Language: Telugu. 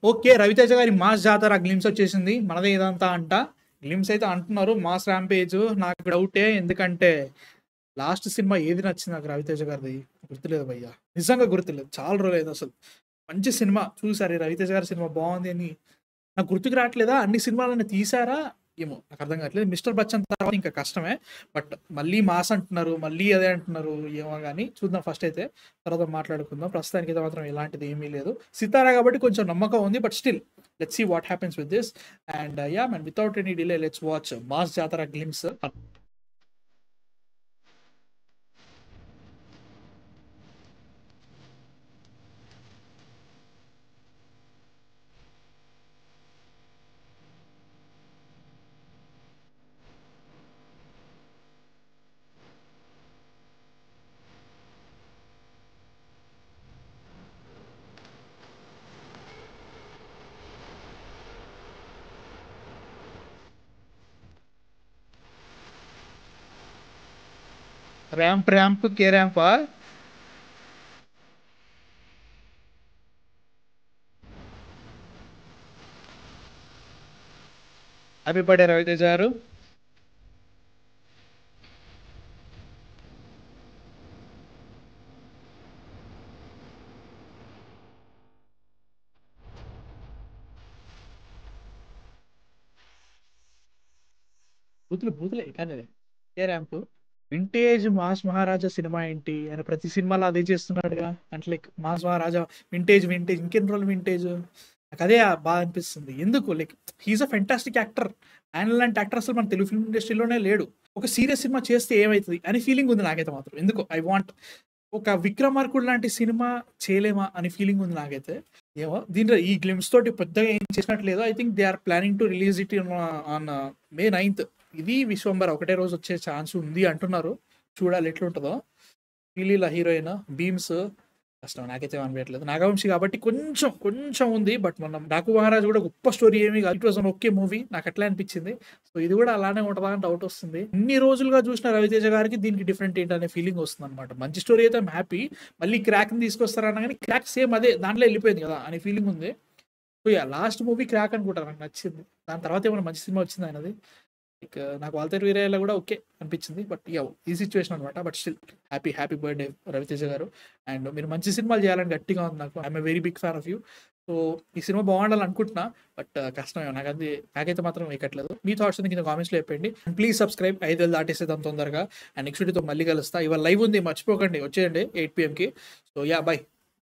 ఓకే. 'రవితేజ' గారి 'మాస్ జాతర' గ్లింప్స్ వచ్చేసింది. మనదే ఇదంతా అంట. గ్లింప్స్ అయితే అంటున్నారు 'మాస్ ర్యాంపేజ్' నాకు డౌటే. ఎందుకంటే లాస్ట్ సినిమా ఏది నచ్చింది నాకు 'రవితేజ' గారిది? గుర్తులేదు భయ్యా. నిజంగా గుర్తులేదు. చాలా రోజులైందసలు. మంచి సినిమా చూసారు. ఈ 'రవితేజ' గారి సినిమా బావుంది అని నాకు గుర్తుకు రావట్లేదా? అన్ని సినిమాలన్నీ తీశారా? ఏమో నాకర్థం కావట్లేదు. 'మిస్టర్ బచ్చన్' తర్వాత ఇంకా కష్టమే. బట్ మళ్ళీ మాస్ అంటున్నారు. మళ్ళీ అదే అంటున్నారు. ఏమో గాని చూద్దాం ఫస్ట్ అయితే. తర్వాత మాట్లాడుకుందాం. ప్రస్తుతానికైతే మాత్రం ఎలాంటిది ఏమీ లేదు. 'సితార' కాబట్టి కొంచెం నమ్మకం ఉంది. But still let's see what happens with this. And yeah man without any delay let's watch 'mass జాతర' గ్లింప్స్. ర్యాంప్ కే ర్యాంపా? హ్యాపీ బర్త్‌డే 'రవితేజ' గారు. బూతులే కానీ కే ర్యాంప్. వింటేజ్ 'మాస్ మహారాజా' సినిమా ఏంటి? ఆయన ప్రతి సినిమాలో అదే చేస్తున్నాడుగా. అంటే లైక్ 'మాస్ మహారాజా' వింటేజ్ ఇంకెన్ని రోజులు వింటేజ్? నాకు అదే బాధ అనిపిస్తుంది. ఎందుకు like he is a fantastic actor. ఆయన లాంటి యాక్టర్ అసలు మన తెలుగు ఫిల్మ్ ఇండస్ట్రీలోనే లేడు. ఒక సీరియస్ సినిమా చేస్తే ఏమైతది అని ఫీలింగ్ ఉంది నాకైతే మాత్రం. ఎందుకో ఐ వాంట్ ఒక 'విక్రమార్కుడు' లాంటి సినిమా చేయలేమా అని ఫీలింగ్ ఉంది నాకైతే. ఏమో దీంట్లో ఈ గ్లిమ్స్ తోటి పెద్దగా ఏం చేసినట్టు లేదు. I think they are planning to release it on May 9th. ఇది 'విశ్వంబర' ఒకటే రోజు వచ్చే ఛాన్స్ ఉంది అంటున్నారు. చూడాలి ఎట్లుంటదో. శ్రీలీల హీరోయిన్, బీమ్స్ కష్టం నాకైతే అనిపించట్లేదు. నాగవంశి కాబట్టి కొంచెం ఉంది. బట్ మనం 'డాకు మహారాజ్' కూడా గొప్ప స్టోరీ ఏమి కాదు. It was an okay movie. నాకు అట్లే అనిపించింది. సో ఇది కూడా అలానే ఉంటదా అని డౌట్ వస్తుంది. ఇన్ని రోజులుగా చూసిన 'రవితేజ' గారికి దీనికి డిఫరెంట్ ఏంటనే ఫీలింగ్ వస్తుందన్నమాట. మంచి స్టోరీ అయితే ఐయామ్ హ్యాపీ. మళ్ళీ 'క్రాక్‌ని' తీసుకొస్తారన్నా గానీ 'క్రాక్' సేమ్ అదే దాంట్లో వెళ్ళిపోయింది కదా అనే ఫీలింగ్ ఉంది. So yeah! Last movie 'crack' అనుకుంటా నాకు నచ్చింది. దాని తర్వాత ఏమైనా మంచి సినిమా వచ్చిందా ఆయనది? లైక్ నాకు 'వాల్తేరు వీరయ్య'లో కూడా ఓకే అనిపించింది. But yeah! ఈ సిట్యుయేషన్ అనమాట. But still happy birthday 'Raviteja' గారు. అండ్ మీరు మంచి సినిమాలు చేయాలని గట్టిగా ఉంది నాకు. I'm a very big fan of you. So ఈ సినిమా బాగుండాలి అనుకుంటున్నా. బట్ కష్టమే నాకైతే మాత్రం ఎక్కట్లేదు. మీ థాట్స్ కింద కామెంట్స్‌లో చెప్పండి. And please subscribe. 5,000 దాటేసేద్దాం తొందరగా. అండ్ నెక్స్ట్ వీడియోతో మళ్ళీ కలుస్తా. ఇవాళ లైవ్ ఉంది మర్చిపోకండి. వచ్చేయండి 8 PM. So yeah! బై.